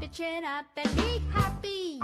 your chin up and be happy.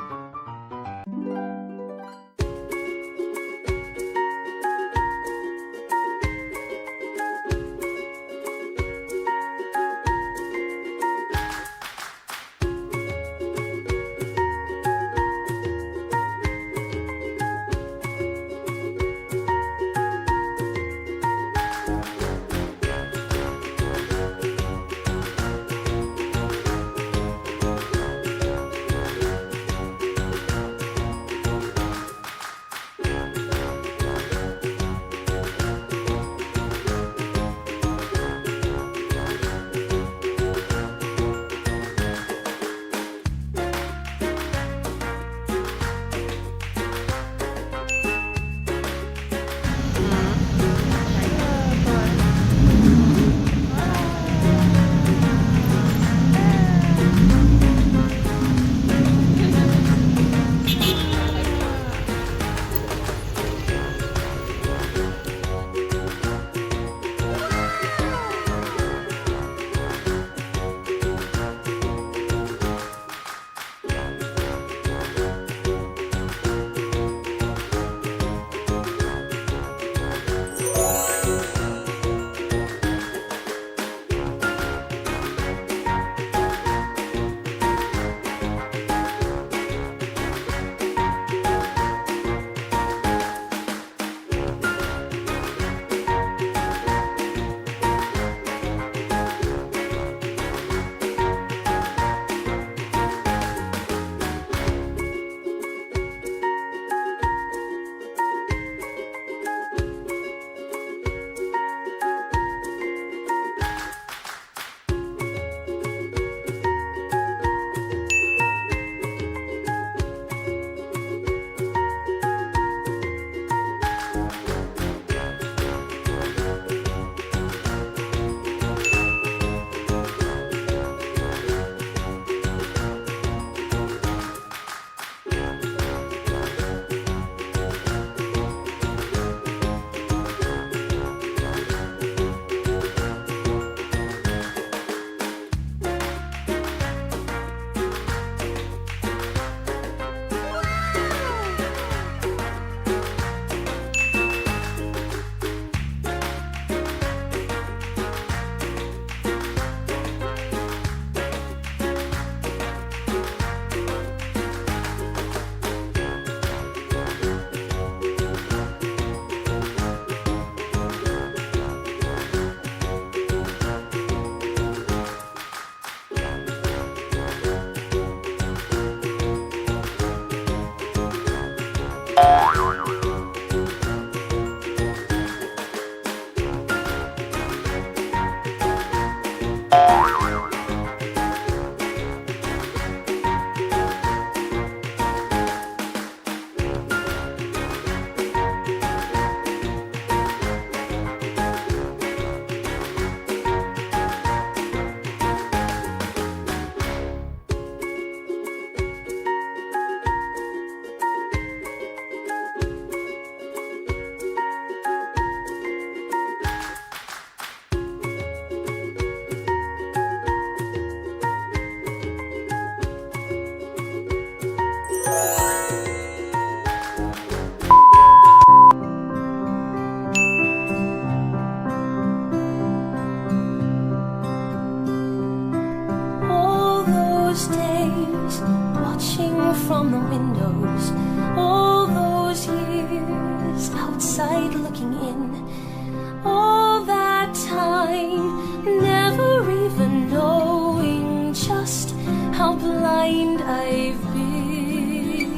From the windows, all those years outside looking in, all that time never even knowing just how blind I've been.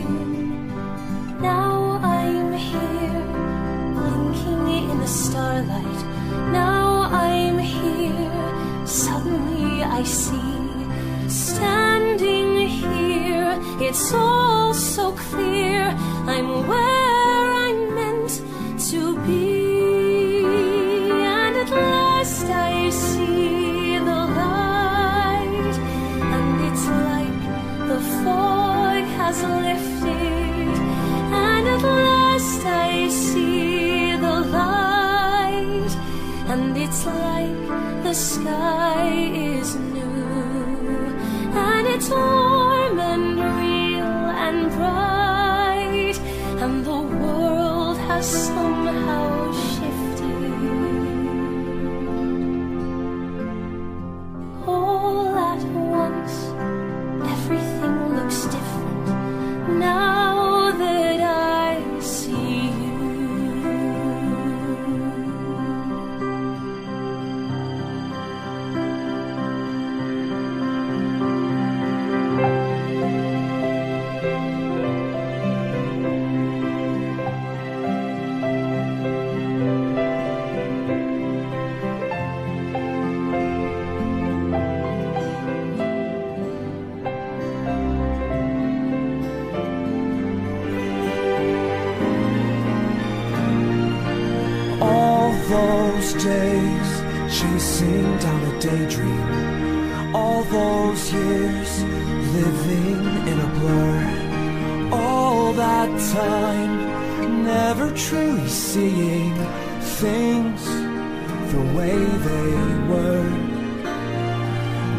Now I'm here, blinking in the starlight. Now I'm here, suddenly I see, standing here, it's all so clear, I'm where I'm meant to be. And at last I see the light, and it's like the fog has lifted. And at last I see the light, and it's like the sky is new, and it's all has somehow shifted. All at once, everything looks different now that I see you. Those days chasing down a daydream, all those years living in a blur, all that time never truly seeing things the way they were.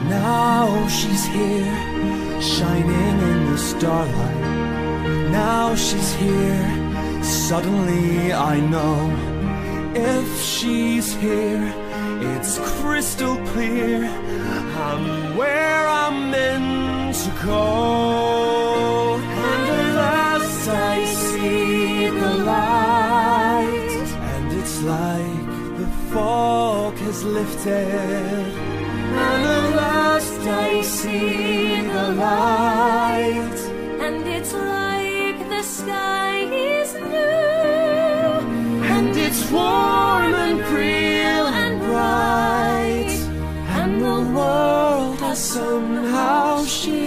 Now she's here, shining in the starlight. Now she's here, suddenly I know. If she's here, it's crystal clear I'm where I'm meant to go. And at last I see the light, and it's like the fog has lifted. And at last I see the light, And it's like the sky is new. and it's warm and real and bright, and the world has somehow shifted.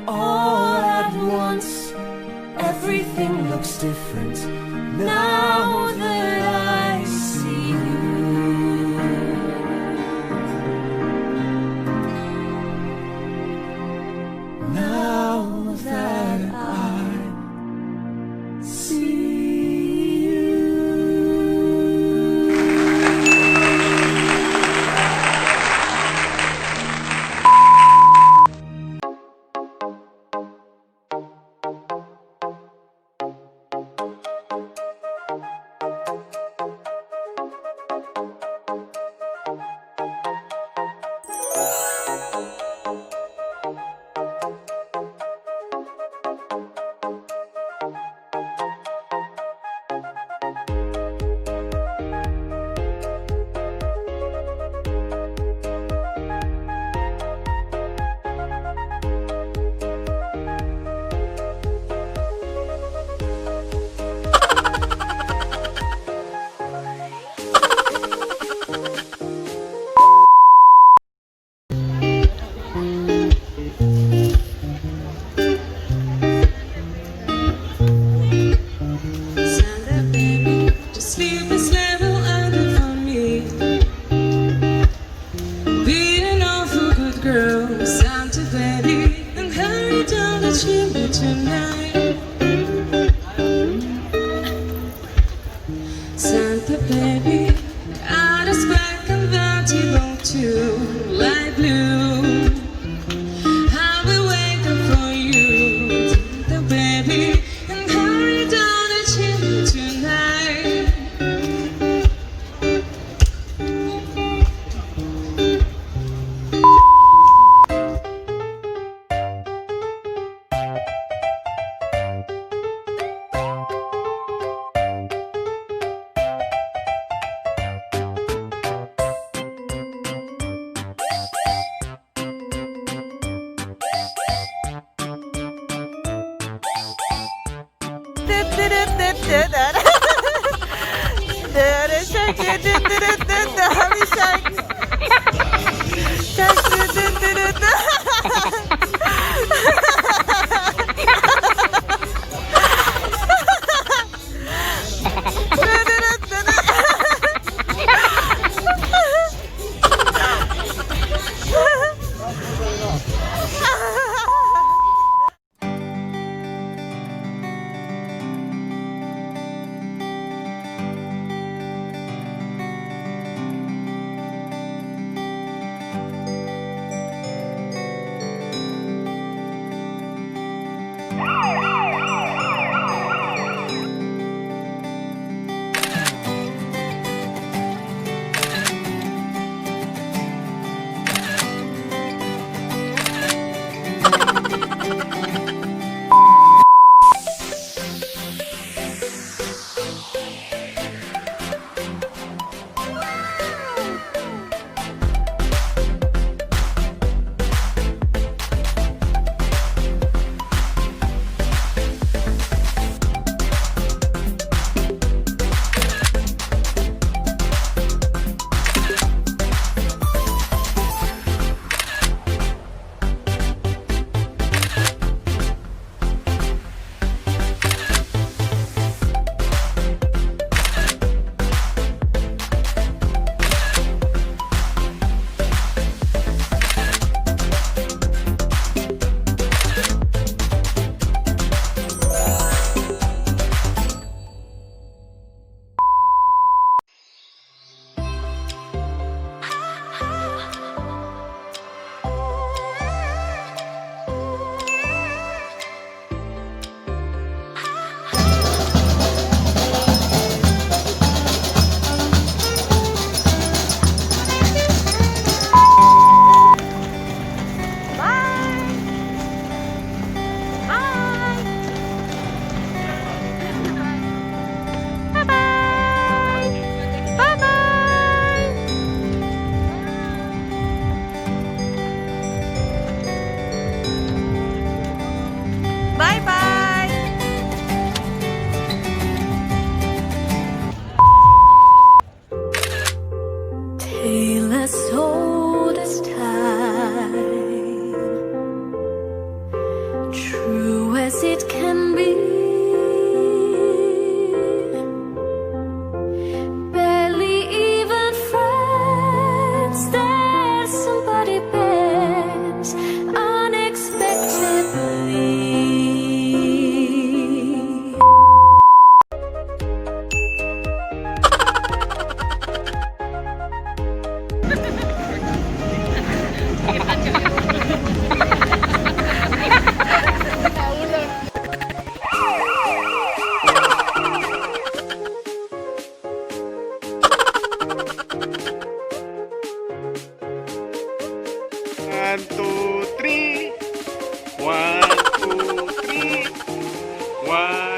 All at once, everything looks different now that I see you. Now that I see you. Santa baby, got a spec convertible to light blue. I'll be waiting for you, Santa baby, and hurry down the chimney tonight. as old as time, true as it can be. Barely even friends, there's somebody bent unexpectedly. One, two, three. One, two, three. One.